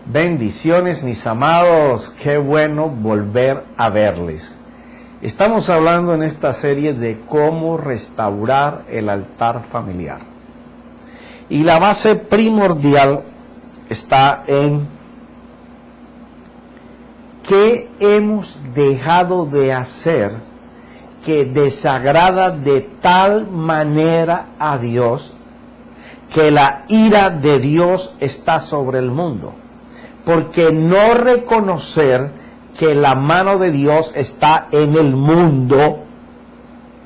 Bendiciones, mis amados, qué bueno volver a verles. Estamos hablando en esta serie de cómo restaurar el altar familiar. Y la base primordial está en qué hemos dejado de hacer que desagrada de tal manera a Dios que la ira de Dios está sobre el mundo. Porque no reconocer que la mano de Dios está en el mundo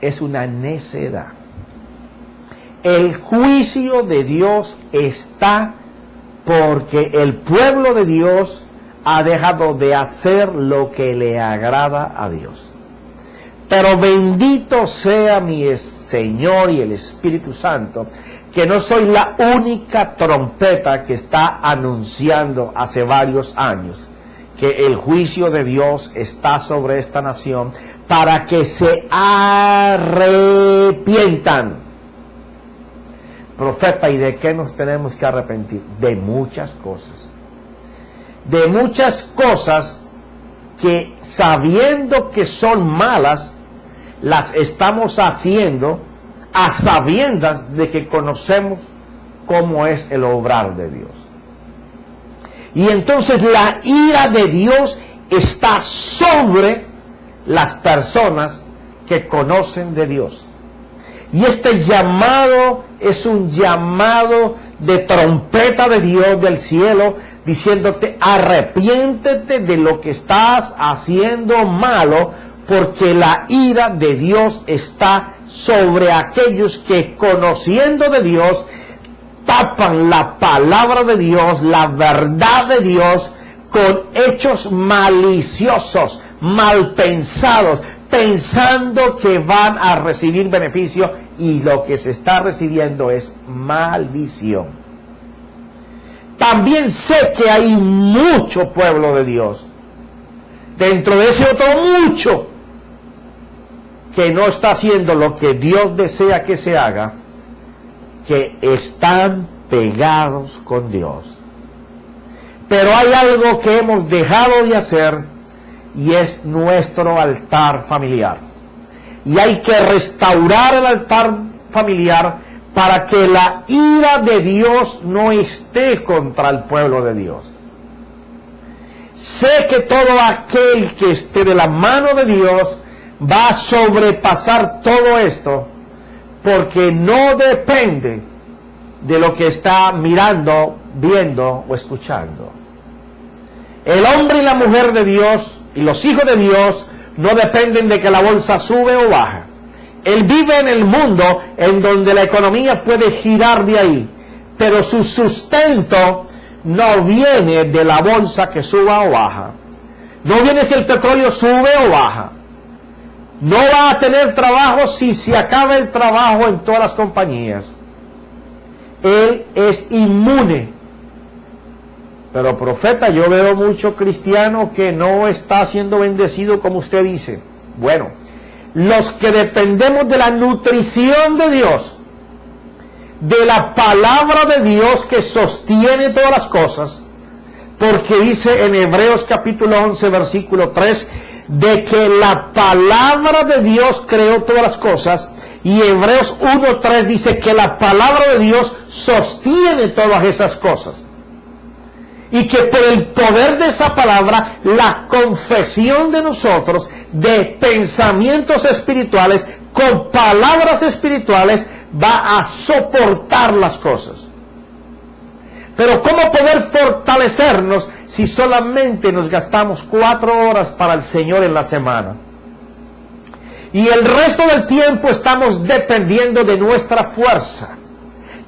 es una necedad. El juicio de Dios está porque el pueblo de Dios ha dejado de hacer lo que le agrada a Dios. Pero bendito sea mi Señor y el Espíritu Santo, que no soy la única trompeta que está anunciando hace varios años que el juicio de Dios está sobre esta nación para que se arrepientan. Profeta, ¿y de qué nos tenemos que arrepentir? De muchas cosas. De muchas cosas que, sabiendo que son malas, las estamos haciendo a sabiendas de que conocemos cómo es el obrar de Dios. Y entonces la ira de Dios está sobre las personas que conocen de Dios. Y este llamado es un llamado de trompeta de Dios del cielo, diciéndote: arrepiéntete de lo que estás haciendo malo, porque la ira de Dios está sobre aquellos que, conociendo de Dios, tapan la palabra de Dios, la verdad de Dios, con hechos maliciosos, mal pensados, pensando que van a recibir beneficio, y lo que se está recibiendo es maldición. También sé que hay mucho pueblo de Dios, dentro de ese otro mucho, que no está haciendo lo que Dios desea que se haga, que están pegados con Dios. Pero hay algo que hemos dejado de hacer, y es nuestro altar familiar. Y hay que restaurar el altar familiar para que la ira de Dios no esté contra el pueblo de Dios. Sé que todo aquel que esté de la mano de Dios va a sobrepasar todo esto, porque no depende de lo que está mirando, viendo o escuchando. El hombre y la mujer de Dios y los hijos de Dios no dependen de que la bolsa sube o baja. Él vive en el mundo en donde la economía puede girar de ahí, pero su sustento no viene de la bolsa que suba o baja. No viene si el petróleo sube o baja. No va a tener trabajo si se acaba el trabajo en todas las compañías. Él es inmune. Pero profeta, yo veo mucho cristiano que no está siendo bendecido como usted dice. Bueno, los que dependemos de la nutrición de Dios, de la palabra de Dios que sostiene todas las cosas, porque dice en Hebreos capítulo 11 versículo 3, de que la palabra de Dios creó todas las cosas, y Hebreos 1:3 dice que la palabra de Dios sostiene todas esas cosas, y que por el poder de esa palabra, la confesión de nosotros de pensamientos espirituales con palabras espirituales va a soportar las cosas. Pero ¿cómo poder fortalecernos si solamente nos gastamos 4 horas para el Señor en la semana? Y el resto del tiempo estamos dependiendo de nuestra fuerza,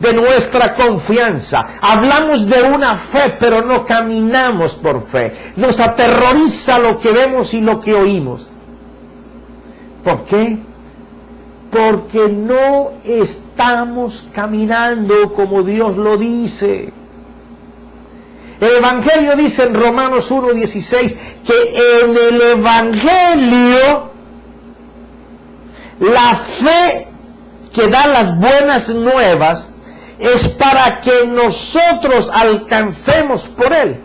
de nuestra confianza. Hablamos de una fe, pero no caminamos por fe. Nos aterroriza lo que vemos y lo que oímos. ¿Por qué? Porque no estamos caminando como Dios lo dice. El Evangelio dice en Romanos 1:16 que en el Evangelio la fe que da las buenas nuevas es para que nosotros alcancemos por Él.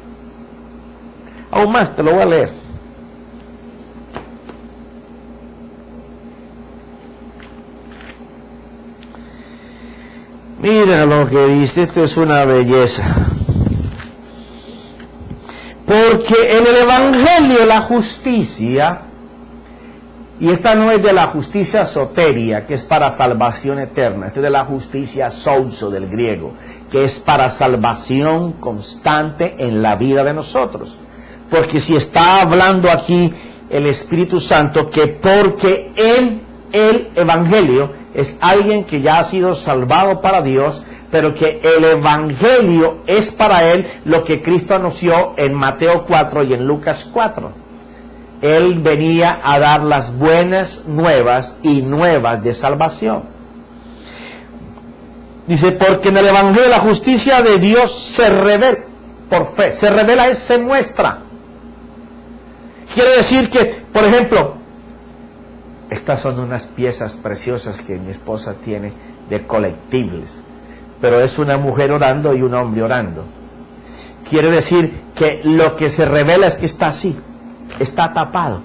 aún más, te lo voy a leer. Mira lo que dice, esto es una belleza. Porque en el Evangelio la justicia, y esta no es de la justicia soteria, que es para salvación eterna, esta es de la justicia souso del griego, que es para salvación constante en la vida de nosotros. Porque si está hablando aquí el Espíritu Santo, que porque en el Evangelio es alguien que ya ha sido salvado para Dios, pero que el Evangelio es para él lo que Cristo anunció en Mateo 4 y en Lucas 4. Él venía a dar las buenas nuevas y nuevas de salvación. Dice, porque en el Evangelio la justicia de Dios se revela por fe. Se revela es se muestra. Quiere decir que, por ejemplo, estas son unas piezas preciosas que mi esposa tiene de colectibles, pero es una mujer orando y un hombre orando. Quiere decir que lo que se revela es que está así, está tapado.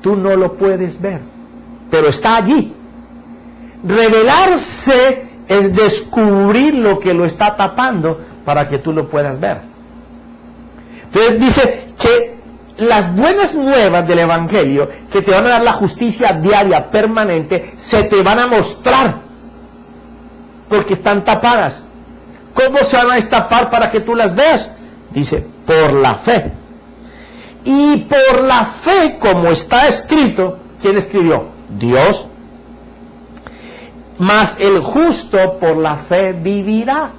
Tú no lo puedes ver, pero está allí. Revelarse es descubrir lo que lo está tapando para que tú lo puedas ver. Entonces dice que las buenas nuevas del Evangelio, que te van a dar la justicia diaria, permanente, se te van a mostrar, porque están tapadas. ¿Cómo se van a destapar para que tú las veas? Dice, por la fe. Y por la fe, como está escrito, ¿quién escribió? Dios. Mas el justo por la fe vivirá.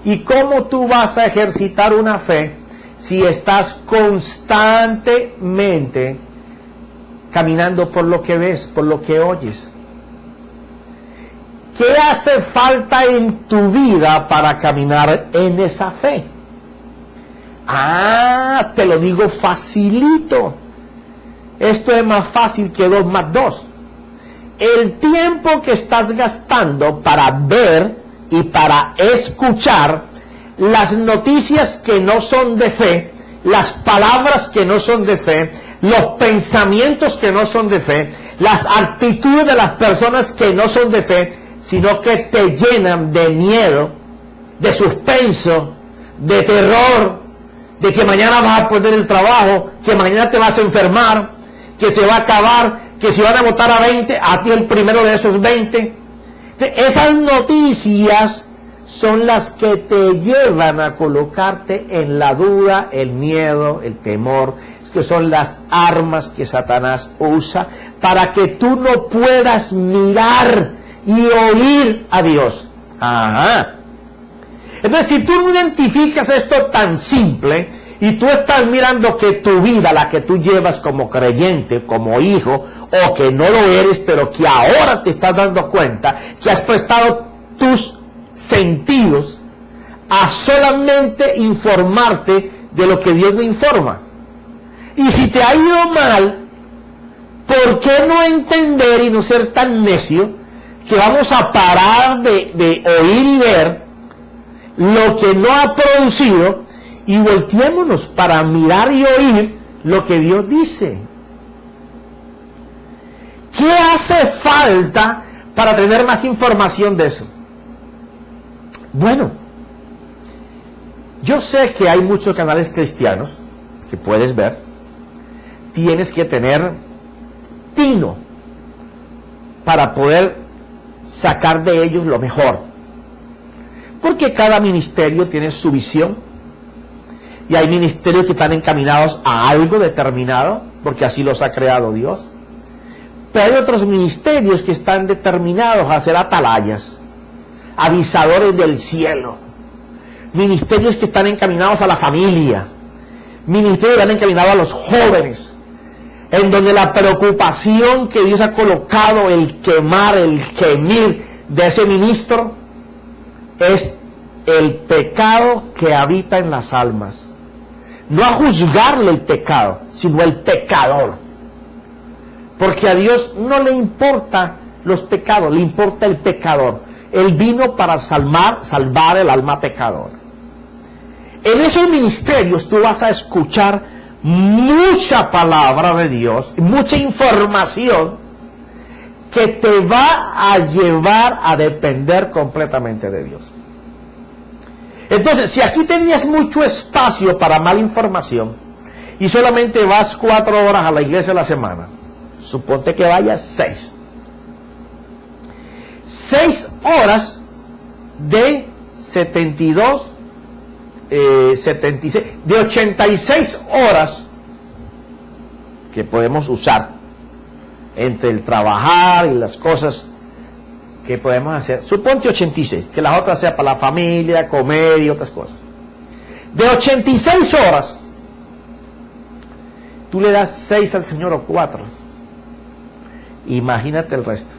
¿Y cómo tú vas a ejercitar una fe si estás constantemente caminando por lo que ves, por lo que oyes? ¿Qué hace falta en tu vida para caminar en esa fe? Ah, te lo digo facilito. Esto es más fácil que 2 más 2. El tiempo que estás gastando para ver y para escuchar las noticias que no son de fe, las palabras que no son de fe, los pensamientos que no son de fe, las actitudes de las personas que no son de fe, sino que te llenan de miedo, de suspenso, de terror, de que mañana vas a perder el trabajo, que mañana te vas a enfermar, que se va a acabar, que si van a votar a 20, a ti el primero de esos 20. Esas noticias son las que te llevan a colocarte en la duda, el miedo, el temor, que son las armas que Satanás usa para que tú no puedas mirar y oír a Dios. Ajá. Entonces, si tú no identificas esto tan simple y tú estás mirando que tu vida, la que tú llevas como creyente, como hijo, o que no lo eres, pero que ahora te estás dando cuenta que has prestado tus sentidos a solamente informarte de lo que Dios no informa. Y si te ha ido mal, ¿por qué no entender y no ser tan necio que vamos a parar de oír y ver lo que no ha producido y volteémonos para mirar y oír lo que Dios dice? ¿Qué hace falta para tener más información de eso? Bueno, yo sé que hay muchos canales cristianos que puedes ver. Tienes que tener tino para poder sacar de ellos lo mejor, porque cada ministerio tiene su visión y hay ministerios que están encaminados a algo determinado porque así los ha creado Dios, pero hay otros ministerios que están determinados a ser atalayas, avisadores del cielo, ministerios que están encaminados a la familia, ministerios que están encaminados a los jóvenes, en donde la preocupación que Dios ha colocado, el quemar, el gemir de ese ministro, es el pecado que habita en las almas. No a juzgarle el pecado, sino el pecador. Porque a Dios no le importa los pecados, le importa el pecador. Él vino para salvar el alma pecador. En esos ministerios tú vas a escuchar mucha palabra de Dios, mucha información que te va a llevar a depender completamente de Dios. Entonces, si aquí tenías mucho espacio para mala información y solamente vas 4 horas a la iglesia a la semana, suponte que vayas 6. 6 horas de 72, 76, de 86 horas que podemos usar entre el trabajar y las cosas que podemos hacer. Suponte 86, que las otras sean para la familia, comer y otras cosas. De 86 horas, tú le das 6 al Señor o 4. Imagínate el resto.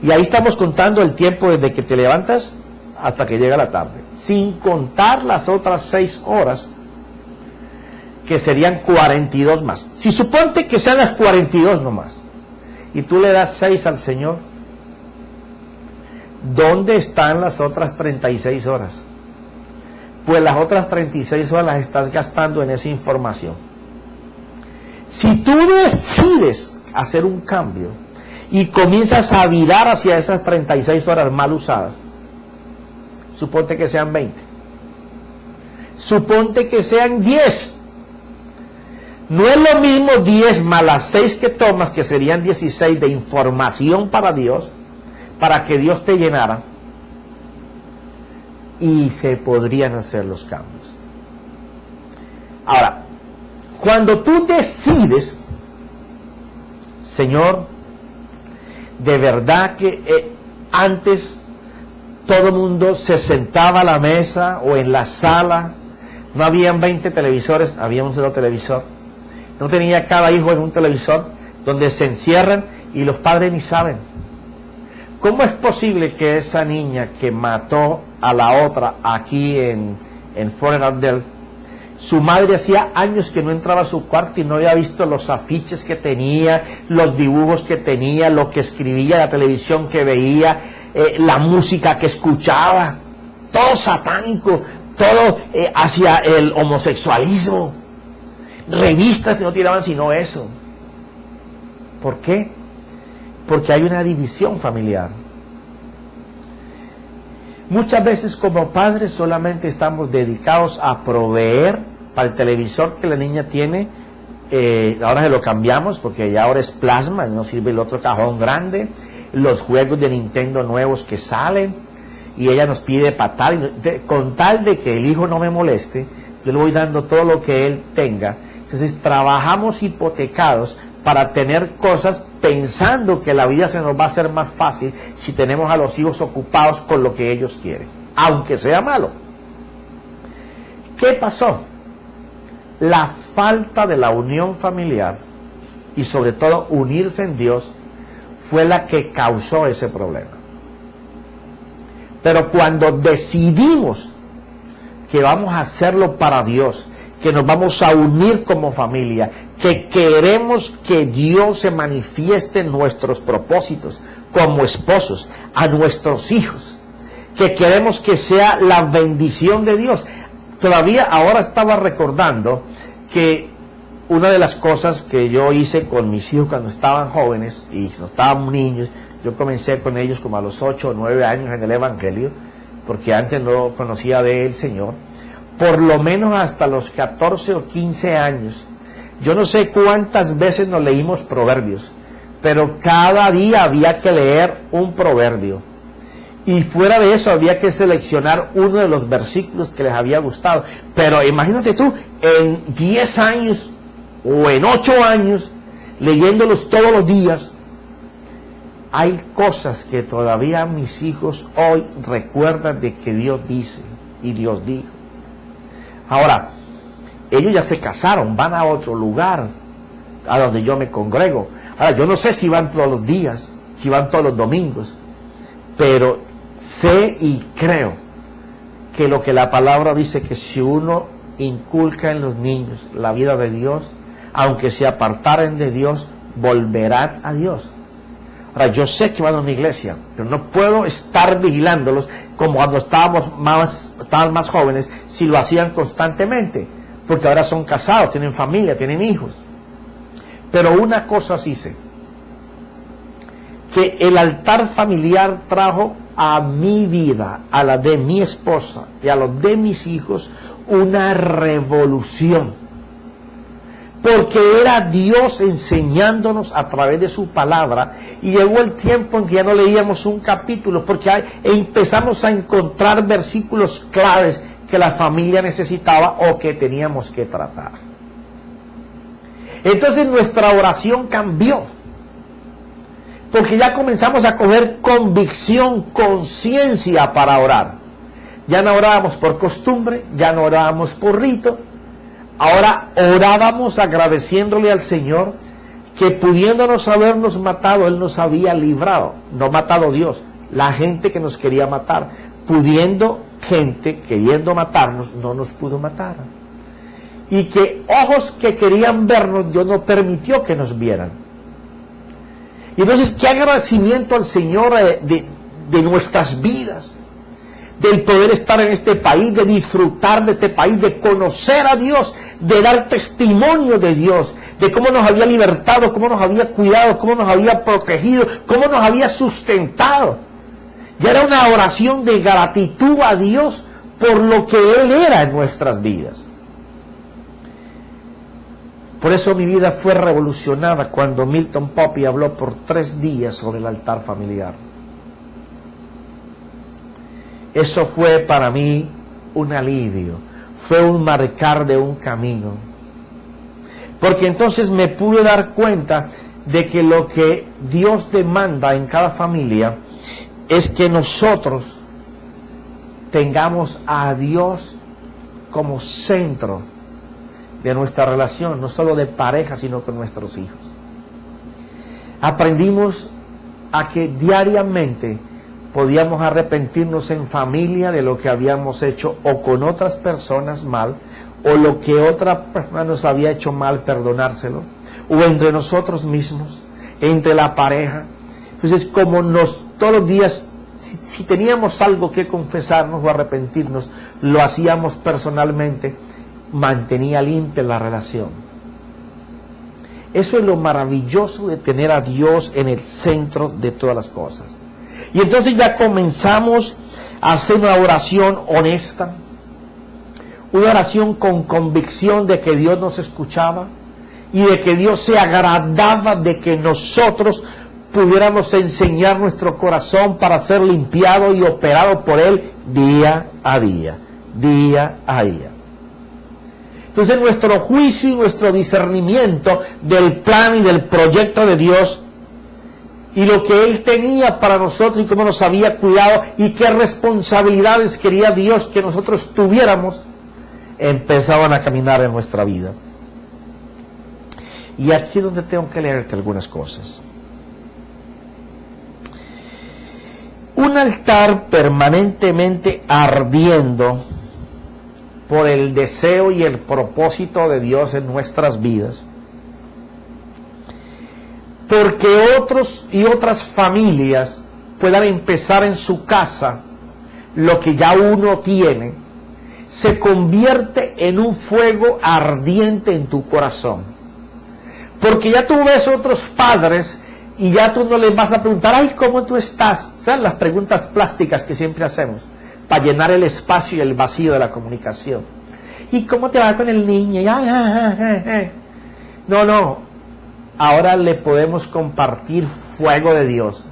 Y ahí estamos contando el tiempo desde que te levantas hasta que llega la tarde, sin contar las otras 6 horas, que serían 42 más. Si suponte que sean las 42 nomás, y tú le das 6 al Señor, ¿dónde están las otras 36 horas? Pues las otras 36 horas las estás gastando en esa información. Si tú decides hacer un cambio y comienzas a virar hacia esas 36 horas mal usadas, suponte que sean 20, suponte que sean 10, no es lo mismo 10 más las 6 que tomas, que serían 16 de información para Dios, para que Dios te llenara, y se podrían hacer los cambios. Ahora, cuando tú decides, Señor, de verdad que antes todo el mundo se sentaba a la mesa o en la sala, no habían 20 televisores, había un solo televisor, no tenía cada hijo en un televisor, donde se encierran y los padres ni saben. ¿Cómo es posible que esa niña que mató a la otra aquí en Fort Lauderdale, su madre hacía años que no entraba a su cuarto y no había visto los afiches que tenía, los dibujos que tenía, lo que escribía, la televisión que veía, la música que escuchaba, todo satánico, todo hacia el homosexualismo, revistas que no tiraban sino eso? ¿Por qué? Porque hay una división familiar. Muchas veces como padres solamente estamos dedicados a proveer para el televisor que la niña tiene. Ahora se lo cambiamos porque ya ahora es plasma, no sirve el otro cajón grande, los juegos de Nintendo nuevos que salen, y ella nos pide patar, con tal de que el hijo no me moleste, yo le voy dando todo lo que él tenga. Entonces trabajamos hipotecados para tener cosas, pensando que la vida se nos va a hacer más fácil si tenemos a los hijos ocupados con lo que ellos quieren, aunque sea malo. ¿Qué pasó? La falta de la unión familiar, y sobre todo unirse en Dios, fue la que causó ese problema. Pero cuando decidimos que vamos a hacerlo para Dios, que nos vamos a unir como familia, que queremos que Dios se manifieste en nuestros propósitos como esposos, a nuestros hijos, que queremos que sea la bendición de Dios. Todavía ahora estaba recordando que una de las cosas que yo hice con mis hijos cuando estaban jóvenes y cuando estaban niños, yo comencé con ellos como a los 8 o 9 años en el Evangelio, porque antes no conocía del Señor. Por lo menos hasta los 14 o 15 años, yo no sé cuántas veces nos leímos proverbios, pero cada día había que leer un proverbio. Y fuera de eso había que seleccionar uno de los versículos que les había gustado. Pero imagínate tú, en 10 años o en 8 años, leyéndolos todos los días, hay cosas que todavía mis hijos hoy recuerdan de que Dios dice y Dios dijo. Ahora, ellos ya se casaron, van a otro lugar a donde yo me congrego. Ahora, yo no sé si van todos los días, si van todos los domingos, pero sé y creo que lo que la palabra dice, que si uno inculca en los niños la vida de Dios, aunque se apartaren de Dios, volverán a Dios. Ahora, yo sé que van a una iglesia, pero no puedo estar vigilándolos como cuando estaban más jóvenes, si lo hacían constantemente, porque ahora son casados, tienen familia, tienen hijos. Pero una cosa sí sé, que el altar familiar trajo a mi vida, a la de mi esposa y a los de mis hijos, una revolución. Porque era Dios enseñándonos a través de su palabra, y llegó el tiempo en que ya no leíamos un capítulo, porque empezamos a encontrar versículos claves que la familia necesitaba o que teníamos que tratar. Entonces nuestra oración cambió, porque ya comenzamos a coger convicción, conciencia para orar. Ya no orábamos por costumbre, ya no orábamos por rito. Ahora orábamos agradeciéndole al Señor que, pudiéndonos habernos matado, Él nos había librado. No matado Dios, la gente que nos quería matar. Pudiendo gente queriendo matarnos, no nos pudo matar. Y que ojos que querían vernos, Dios no permitió que nos vieran. Y entonces, qué agradecimiento al Señor de nuestras vidas, del poder estar en este país, de disfrutar de este país, de conocer a Dios, de dar testimonio de Dios, de cómo nos había libertado, cómo nos había cuidado, cómo nos había protegido, cómo nos había sustentado. Y era una oración de gratitud a Dios por lo que Él era en nuestras vidas. Por eso mi vida fue revolucionada cuando Milton Poppy habló por 3 días sobre el altar familiar. Eso fue para mí un alivio, fue un marcar de un camino. Porque entonces me pude dar cuenta de que lo que Dios demanda en cada familia es que nosotros tengamos a Dios como centro de nuestra relación, no solo de pareja, sino con nuestros hijos. Aprendimos a que diariamente podíamos arrepentirnos en familia de lo que habíamos hecho o con otras personas mal, o lo que otra persona nos había hecho mal, perdonárselo, o entre nosotros mismos, entre la pareja. Entonces, como todos los días, si teníamos algo que confesarnos o arrepentirnos, lo hacíamos personalmente, mantenía limpia la relación. Eso es lo maravilloso de tener a Dios en el centro de todas las cosas. Y entonces ya comenzamos a hacer una oración honesta, una oración con convicción de que Dios nos escuchaba y de que Dios se agradaba de que nosotros pudiéramos enseñar nuestro corazón para ser limpiado y operado por Él día a día, día a día. Entonces nuestro juicio y nuestro discernimiento del plan y del proyecto de Dios y lo que Él tenía para nosotros y cómo nos había cuidado y qué responsabilidades quería Dios que nosotros tuviéramos, empezaban a caminar en nuestra vida. Y aquí es donde tengo que leerte algunas cosas. Un altar permanentemente ardiendo por el deseo y el propósito de Dios en nuestras vidas, porque otros y otras familias puedan empezar en su casa lo que ya uno tiene, se convierte en un fuego ardiente en tu corazón. Porque ya tú ves otros padres y ya tú no les vas a preguntar, ay, ¿cómo tú estás? ¿Saben las preguntas plásticas que siempre hacemos para llenar el espacio y el vacío de la comunicación? ¿Y cómo te va con el niño? No. Ahora le podemos compartir fuego de Dios.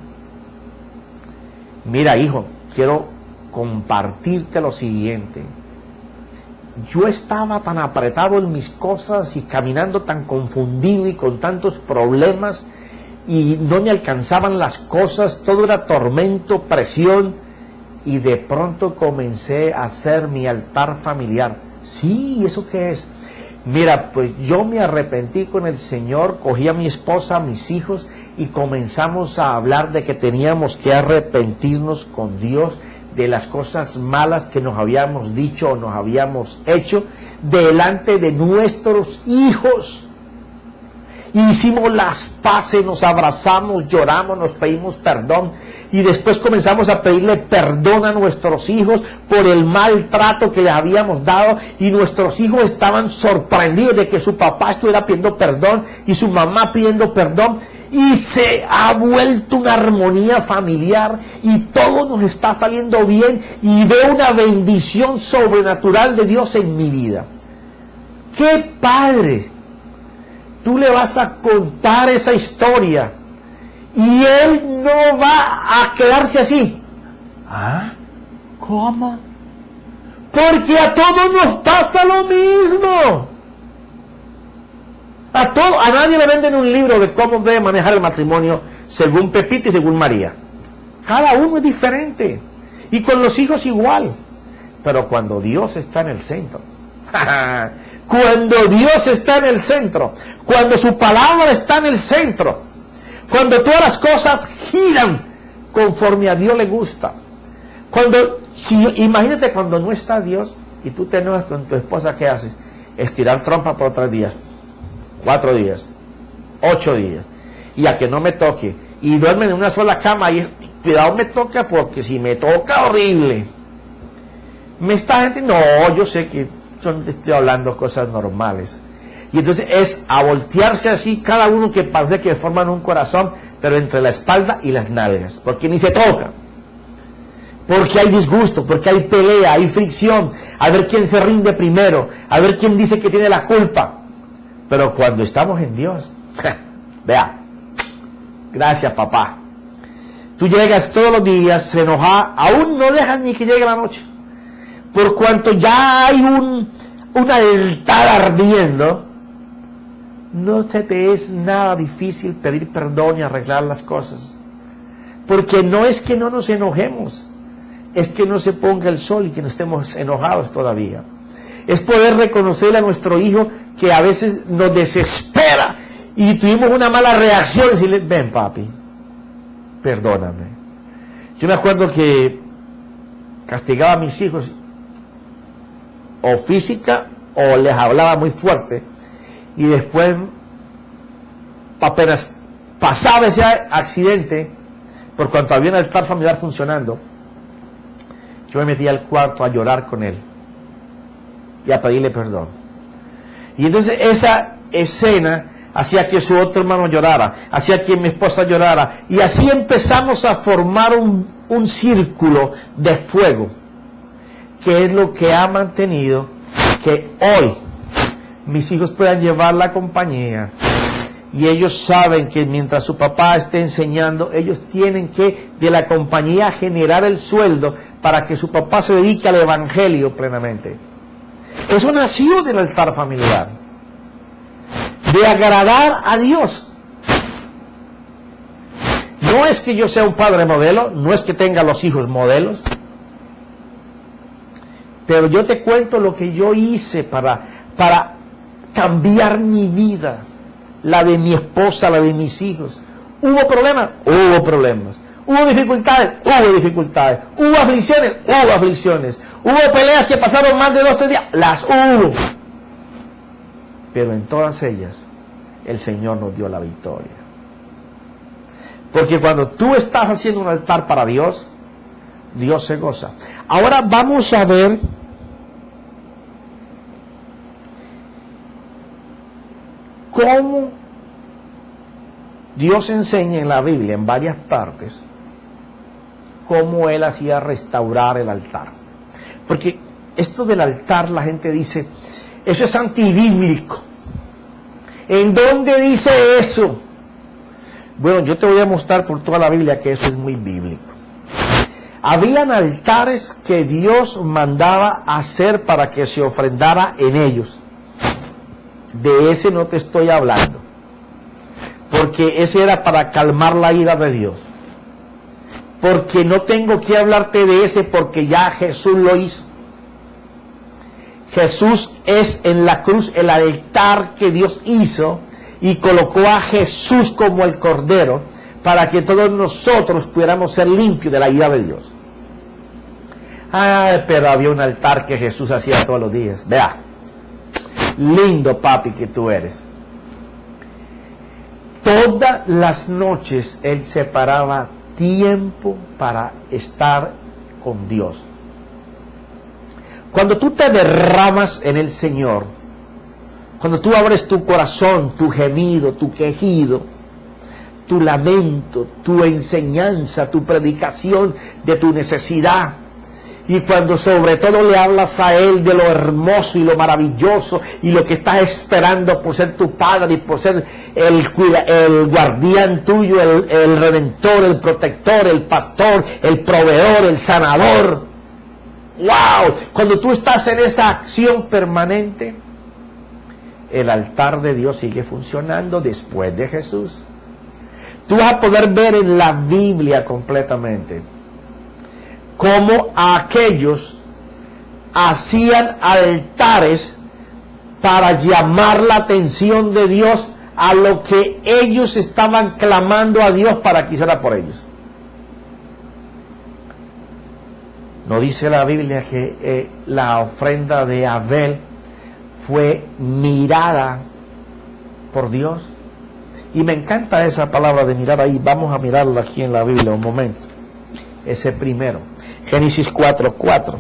Mira, hijo, quiero compartirte lo siguiente. Yo estaba tan apretado en mis cosas y caminando tan confundido y con tantos problemas y no me alcanzaban las cosas, todo era tormento, presión, y de pronto comencé a hacer mi altar familiar. Sí, ¿eso qué es? Mira, pues yo me arrepentí con el Señor, cogí a mi esposa, a mis hijos y comenzamos a hablar de que teníamos que arrepentirnos con Dios de las cosas malas que nos habíamos dicho o nos habíamos hecho delante de nuestros hijos. Hicimos las paces, nos abrazamos, lloramos, nos pedimos perdón y después comenzamos a pedirle perdón a nuestros hijos por el maltrato que les habíamos dado, y nuestros hijos estaban sorprendidos de que su papá estuviera pidiendo perdón y su mamá pidiendo perdón, y se ha vuelto una armonía familiar y todo nos está saliendo bien, y veo una bendición sobrenatural de Dios en mi vida. ¡Qué padre! Tú le vas a contar esa historia y él no va a quedarse así. ¿Ah? ¿Cómo? Porque a todos nos pasa lo mismo. A nadie le venden un libro de cómo debe manejar el matrimonio según Pepito y según María. Cada uno es diferente. Y con los hijos igual. Pero cuando Dios está en el centro, cuando Dios está en el centro, cuando su palabra está en el centro, cuando todas las cosas giran conforme a Dios le gusta, imagínate cuando no está Dios y tú te enojas con tu esposa, ¿qué haces? Estirar trompa por 3 días, 4 días, 8 días, y a que no me toque, y duermen en una sola cama, y cuidado me toca, porque si me toca, horrible. Esta gente, no, yo sé que yo no te estoy hablando cosas normales. Y entonces es a voltearse así, cada uno que pase que forman un corazón, pero entre la espalda y las nalgas, porque ni se toca. Porque hay disgusto, porque hay pelea, hay fricción, a ver quién se rinde primero, a ver quién dice que tiene la culpa. Pero cuando estamos en Dios, vea, gracias papá. Tú llegas todos los días, se enoja, aún no dejas ni que llegue la noche. Por cuanto ya hay un altar ardiendo, no se te es nada difícil pedir perdón y arreglar las cosas. Porque no es que no nos enojemos, es que no se ponga el sol y que no estemos enojados todavía. Es poder reconocerle a nuestro hijo que a veces nos desespera y tuvimos una mala reacción y decirle, ven papi, perdóname. Yo me acuerdo que castigaba a mis hijos o física o les hablaba muy fuerte, y después apenas pasaba ese accidente, por cuanto había un altar familiar funcionando, yo me metía al cuarto a llorar con él y a pedirle perdón. Y entonces esa escena hacía que su otro hermano llorara, hacía que mi esposa llorara, y así empezamos a formar un círculo de fuego, que es lo que ha mantenido que hoy mis hijos puedan llevar la compañía, y ellos saben que mientras su papá esté enseñando, ellos tienen que de la compañía generar el sueldo para que su papá se dedique al evangelio plenamente. Eso nació del altar familiar, de agradar a Dios. No es que yo sea un padre modelo, no es que tenga los hijos modelos, pero yo te cuento lo que yo hice para cambiar mi vida, la de mi esposa, la de mis hijos. ¿Hubo problemas? Hubo problemas. ¿Hubo dificultades? Hubo dificultades. ¿Hubo aflicciones? Hubo aflicciones. ¿Hubo peleas que pasaron más de 2 o 3 días? Las hubo. Pero en todas ellas, el Señor nos dio la victoria. Porque cuando tú estás haciendo un altar para Dios, Dios se goza. Ahora vamos a ver cómo Dios enseña en la Biblia, en varias partes, cómo Él hacía restaurar el altar. Porque esto del altar, la gente dice, eso es antibíblico. ¿En dónde dice eso? Bueno, yo te voy a mostrar por toda la Biblia que eso es muy bíblico. Habían altares que Dios mandaba hacer para que se ofrendara en ellos. De ese no te estoy hablando, porque ese era para calmar la ira de Dios. Porque no tengo que hablarte de ese, porque ya Jesús lo hizo. Jesús es en la cruz el altar que Dios hizo y colocó a Jesús como el Cordero para que todos nosotros pudiéramos ser limpios de la ira de Dios. Ah, pero había un altar que Jesús hacía todos los días. Vea, lindo papi que tú eres. Todas las noches Él se paraba tiempo para estar con Dios. Cuando tú te derramas en el Señor, cuando tú abres tu corazón, tu gemido, tu quejido, tu lamento, tu enseñanza, tu predicación de tu necesidad, y cuando sobre todo le hablas a Él de lo hermoso y lo maravilloso y lo que estás esperando por ser tu Padre y por ser el guardián tuyo, el redentor, el protector, el pastor, el proveedor, el sanador. ¡Wow! Cuando tú estás en esa acción permanente, el altar de Dios sigue funcionando después de Jesús. Tú vas a poder ver en la Biblia completamente cómo aquellos hacían altares para llamar la atención de Dios a lo que ellos estaban clamando a Dios para que hiciera por ellos. ¿No dice la Biblia que la ofrenda de Abel fue mirada por Dios? Y me encanta esa palabra de mirar ahí. Vamos a mirarla aquí en la Biblia un momento. Ese primero. Génesis 4:4.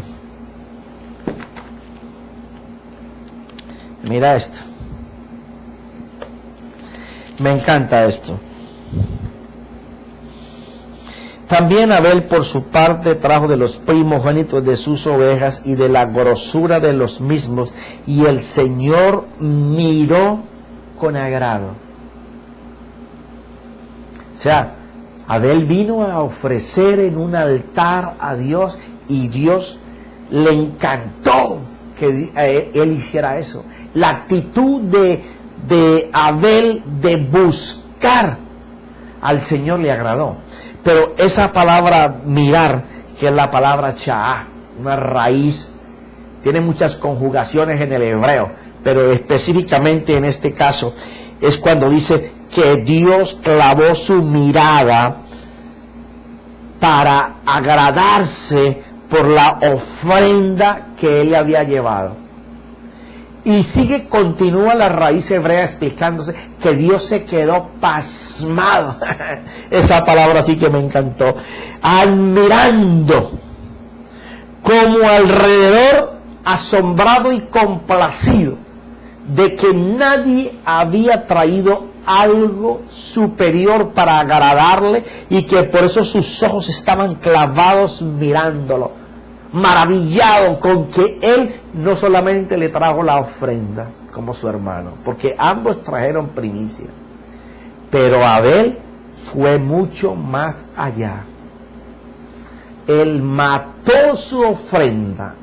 Mira esto. Me encanta esto. También Abel por su parte trajo de los primogénitos de sus ovejas y de la grosura de los mismos, y el Señor miró con agrado. O sea, Abel vino a ofrecer en un altar a Dios y Dios le encantó que él hiciera eso. La actitud de Abel de buscar al Señor le agradó. Pero esa palabra mirar, que es la palabra cha'á, una raíz, tiene muchas conjugaciones en el hebreo, pero específicamente en este caso es cuando dice que Dios clavó su mirada para agradarse por la ofrenda que él le había llevado. Y continúa la raíz hebrea explicándose que Dios se quedó pasmado. Esa palabra sí que me encantó. Admirando, como alrededor, asombrado y complacido de que nadie había traído algo superior para agradarle, y que por eso sus ojos estaban clavados mirándolo, maravillado con que él no solamente le trajo la ofrenda como su hermano, porque ambos trajeron primicia, pero Abel fue mucho más allá. Él mató su ofrenda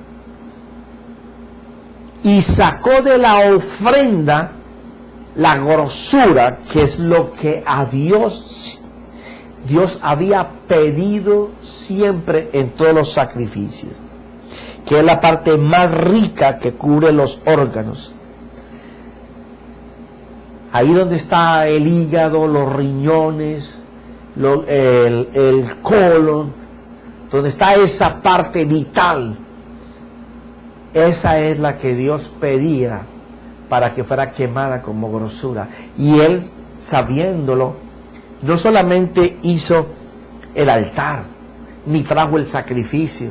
y sacó de la ofrenda la grosura, que es lo que a Dios había pedido siempre en todos los sacrificios, que es la parte más rica que cubre los órganos. Ahí donde está el hígado, los riñones, el colon, donde está esa parte vital, esa es la que Dios pedía para que fuera quemada como grosura. Y él, sabiéndolo, no solamente hizo el altar, ni trajo el sacrificio,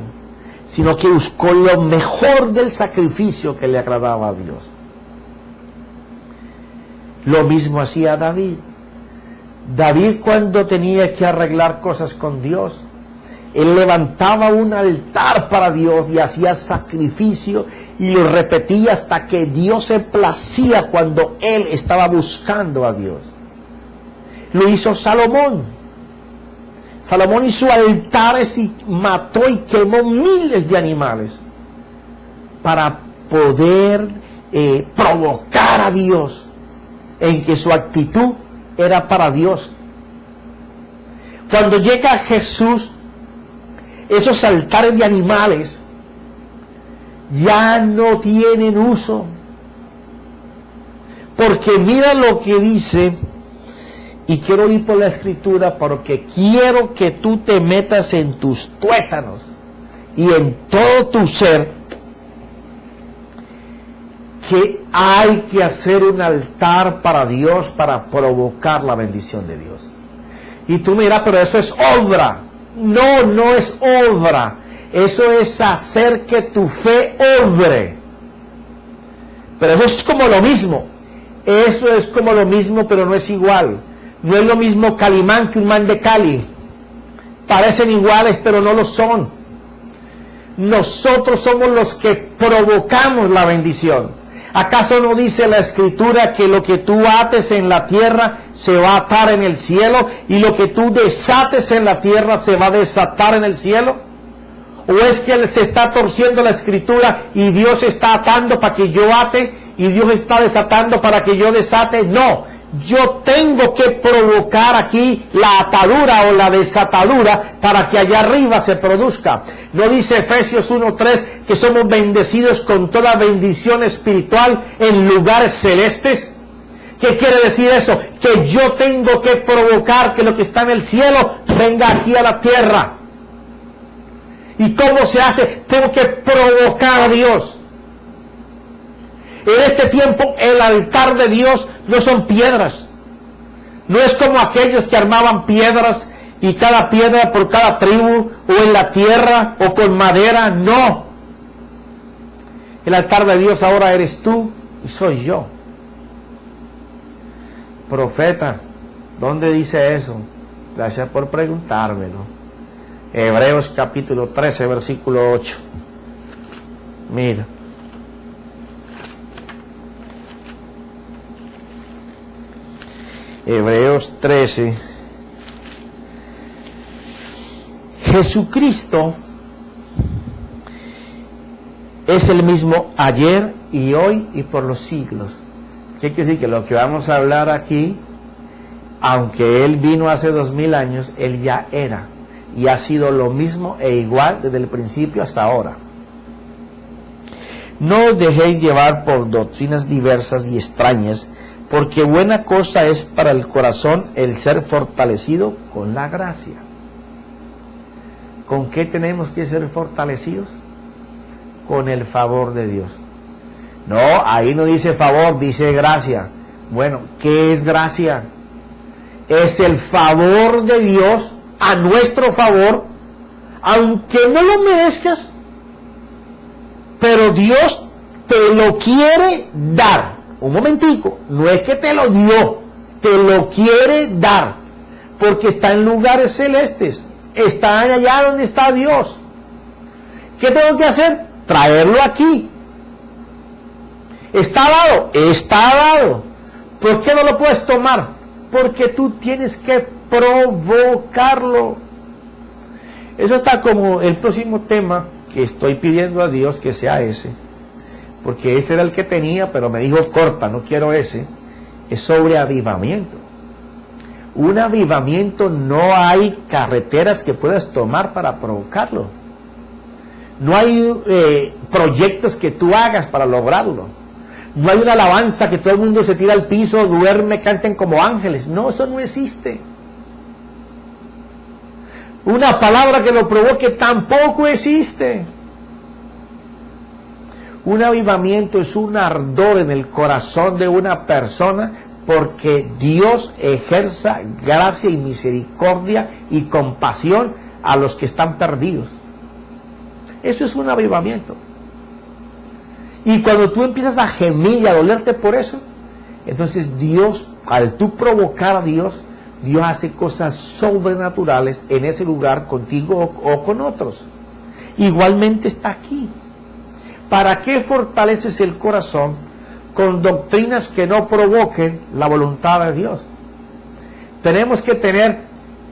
sino que buscó lo mejor del sacrificio que le agradaba a Dios. Lo mismo hacía David. David, cuando tenía que arreglar cosas con Dios, él levantaba un altar para Dios y hacía sacrificio y lo repetía hasta que Dios se placía cuando él estaba buscando a Dios. Lo hizo Salomón. Salomón hizo altares y mató y quemó miles de animales para poder provocar a Dios en que su actitud era para Dios. Cuando llega Jesús, esos altares de animales ya no tienen uso, porque mira lo que dice. Y quiero ir por la escritura porque quiero que tú te metas en tus tuétanos y en todo tu ser, que hay que hacer un altar para Dios para provocar la bendición de Dios. Y tú me dirás, pero eso es obra. No, no es obra. Eso es hacer que tu fe obre. Pero eso es como lo mismo. Eso es como lo mismo, pero no es igual. No es lo mismo Calimán que un man de Cali. Parecen iguales, pero no lo son. Nosotros somos los que provocamos la bendición. ¿Acaso no dice la Escritura que lo que tú ates en la tierra se va a atar en el cielo y lo que tú desates en la tierra se va a desatar en el cielo? ¿O es que se está torciendo la Escritura y Dios está atando para que yo ate y Dios está desatando para que yo desate? No, yo tengo que provocar aquí la atadura o la desatadura para que allá arriba se produzca. ¿No dice Efesios 1:3 que somos bendecidos con toda bendición espiritual en lugares celestes? ¿Qué quiere decir eso? Que yo tengo que provocar que lo que está en el cielo venga aquí a la tierra. ¿Y cómo se hace? Tengo que provocar a Dios. En este tiempo el altar de Dios no son piedras. No es como aquellos que armaban piedras y cada piedra por cada tribu o en la tierra o con madera. No. El altar de Dios ahora eres tú y soy yo. Profeta, ¿dónde dice eso? Gracias por preguntármelo. Hebreos capítulo 13, versículo 8. Mira. Hebreos 13. Jesucristo es el mismo ayer y hoy y por los siglos. ¿Qué quiere decir? Que lo que vamos a hablar aquí, aunque Él vino hace 2000 años, Él ya era. Y ha sido lo mismo e igual desde el principio hasta ahora. No os dejéis llevar por doctrinas diversas y extrañas, porque buena cosa es para el corazón el ser fortalecido con la gracia. ¿Con qué tenemos que ser fortalecidos? Con el favor de Dios. No, ahí no dice favor, dice gracia. Bueno, ¿qué es gracia? Es el favor de Dios a nuestro favor, aunque no lo merezcas, pero Dios te lo quiere dar. Un momentico, no es que te lo dio, te lo quiere dar, porque está en lugares celestes, está allá donde está Dios. ¿Qué tengo que hacer? Traerlo aquí. ¿Está dado? Está dado. ¿Por qué no lo puedes tomar? Porque tú tienes que provocarlo. Eso está como el próximo tema que estoy pidiendo a Dios que sea ese, porque ese era el que tenía, pero me dijo corta, no quiero ese. Es sobre avivamiento. Un avivamiento, no hay carreteras que puedas tomar para provocarlo. No hay proyectos que tú hagas para lograrlo. No hay una alabanza que todo el mundo se tira al piso, duerme, canten como ángeles. No, eso no existe. Una palabra que lo provoque tampoco existe. Un avivamiento es un ardor en el corazón de una persona porque Dios ejerza gracia y misericordia y compasión a los que están perdidos. Eso es un avivamiento. Y cuando tú empiezas a gemir y a dolerte por eso, entonces Dios, al tú provocar a Dios, Dios hace cosas sobrenaturales en ese lugar contigo o con otros. Igualmente está aquí. ¿Para qué fortaleces el corazón con doctrinas que no provoquen la voluntad de Dios? Tenemos que tener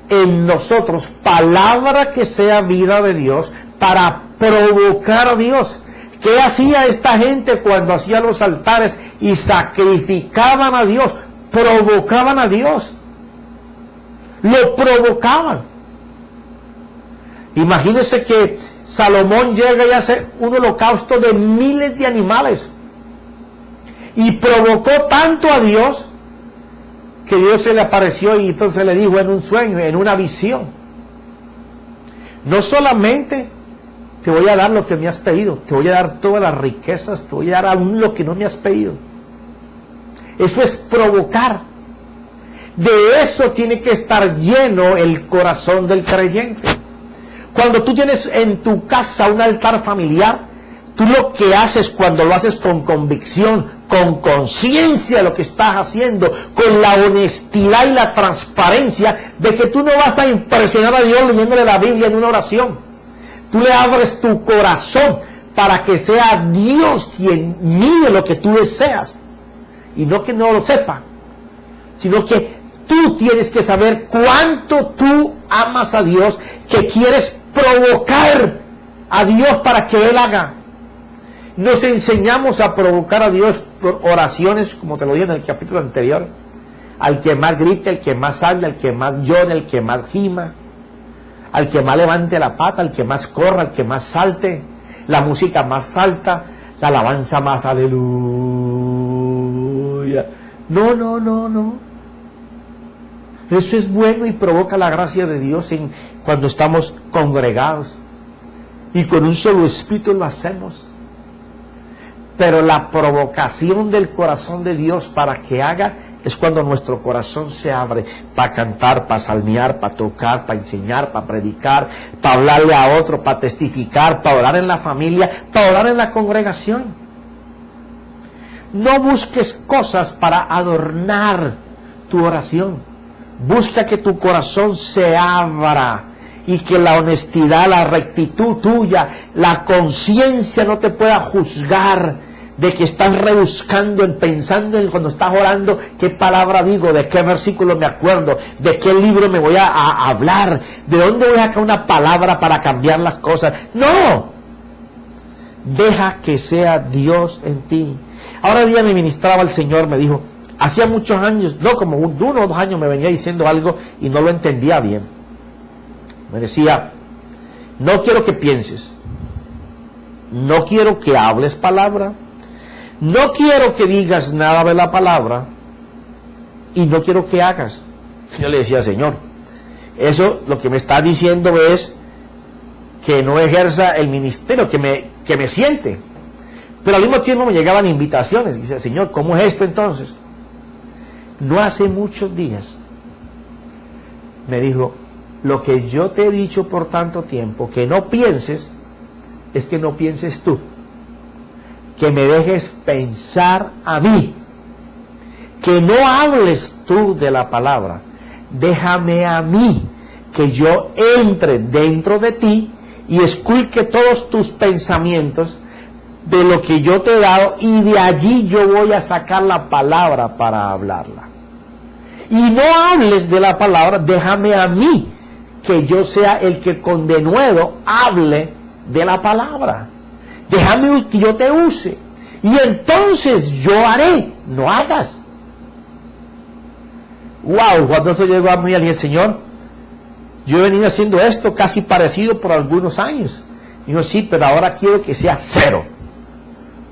en nosotros palabra que sea vida de Dios para provocar a Dios. ¿Qué hacía esta gente cuando hacía los altares y sacrificaban a Dios? Provocaban a Dios. Lo provocaban. Imagínense que Salomón llega y hace un holocausto de miles de animales y provocó tanto a Dios que Dios se le apareció y entonces le dijo en un sueño, en una visión: no solamente te voy a dar lo que me has pedido, te voy a dar todas las riquezas, te voy a dar aún lo que no me has pedido. Eso es provocar. De eso tiene que estar lleno el corazón del creyente. Cuando tú tienes en tu casa un altar familiar, tú lo que haces cuando lo haces con convicción, con conciencia de lo que estás haciendo, con la honestidad y la transparencia de que tú no vas a impresionar a Dios leyéndole la Biblia en una oración. Tú le abres tu corazón para que sea Dios quien mire lo que tú deseas. Y no que no lo sepa, sino que tú tienes que saber cuánto tú amas a Dios, que quieres provocar a Dios para que Él haga. Nos enseñamos a provocar a Dios por oraciones, como te lo dije en el capítulo anterior. Al que más grite, al que más hable, al que más llore, al que más gima, al que más levante la pata, al que más corra, al que más salte, la música más alta, la alabanza más aleluya. No, no, no, no. Eso es bueno y provoca la gracia de Dios cuando estamos congregados y con un solo espíritu lo hacemos. Pero la provocación del corazón de Dios para que haga es cuando nuestro corazón se abre para cantar, para salmear, para tocar, para enseñar, para predicar, para hablarle a otro, para testificar, para orar en la familia, para orar en la congregación. No busques cosas para adornar tu oración. Busca que tu corazón se abra y que la honestidad, la rectitud tuya, la conciencia no te pueda juzgar de que estás rebuscando, pensando en cuando estás orando, qué palabra digo, de qué versículo me acuerdo, de qué libro me voy a hablar, de dónde voy a sacar una palabra para cambiar las cosas. No, deja que sea Dios en ti. Ahora un día me ministraba el Señor, me dijo, hacía muchos años, no, como 1 o 2 años me venía diciendo algo y no lo entendía bien. Me decía, no quiero que pienses, no quiero que hables palabra, no quiero que digas nada de la palabra y no quiero que hagas. Yo le decía, Señor, eso lo que me está diciendo es que no ejerza el ministerio, que me siente. Pero al mismo tiempo me llegaban invitaciones. Y dice, Señor, ¿cómo es esto entonces? No hace muchos días me dijo, lo que yo te he dicho por tanto tiempo, que no pienses, es que no pienses tú. Que me dejes pensar a mí. Que no hables tú de la palabra. Déjame a mí, que yo entre dentro de ti y esculque todos tus pensamientos de lo que yo te he dado, y de allí yo voy a sacar la palabra para hablarla. Y no hables de la palabra, déjame a mí, que yo sea el que con denuedo hable de la palabra. Déjame que yo te use, y entonces yo haré, no hagas. Wow, cuando eso llegó a mí, le dije, Señor, yo he venido haciendo esto casi parecido por algunos años. Y yo, sí, pero ahora quiero que sea 0.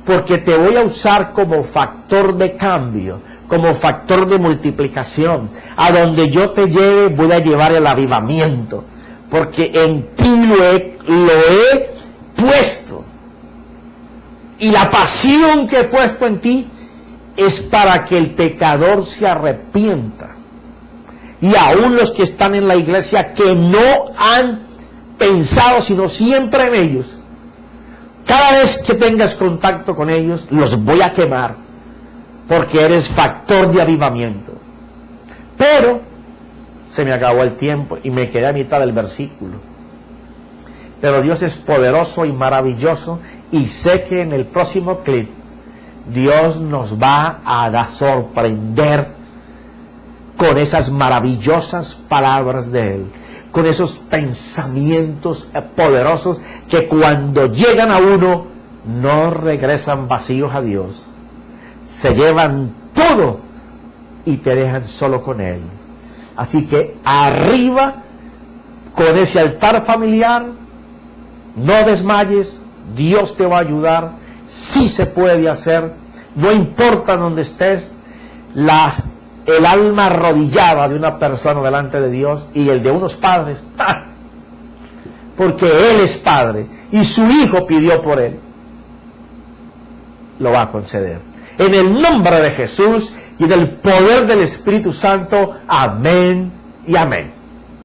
Porque te voy a usar como factor de cambio, como factor de multiplicación. A donde yo te lleve, voy a llevar el avivamiento. Porque en ti lo he puesto. Y la pasión que he puesto en ti es para que el pecador se arrepienta. Y aún los que están en la iglesia que no han pensado, sino siempre en ellos, cada vez que tengas contacto con ellos, los voy a quemar, porque eres factor de avivamiento. Pero se me acabó el tiempo y me quedé a mitad del versículo. Pero Dios es poderoso y maravilloso, y sé que en el próximo clip Dios nos va a sorprender con esas maravillosas palabras de Él, con esos pensamientos poderosos que cuando llegan a uno no regresan vacíos a Dios, se llevan todo y te dejan solo con Él. Así que arriba con ese altar familiar, no desmayes, Dios te va a ayudar, sí se puede hacer, no importa dónde estés. El alma arrodillada de una persona delante de Dios y el de unos padres, porque Él es Padre y su Hijo pidió por Él, lo va a conceder. En el nombre de Jesús, y en el poder del Espíritu Santo. Amén y amén.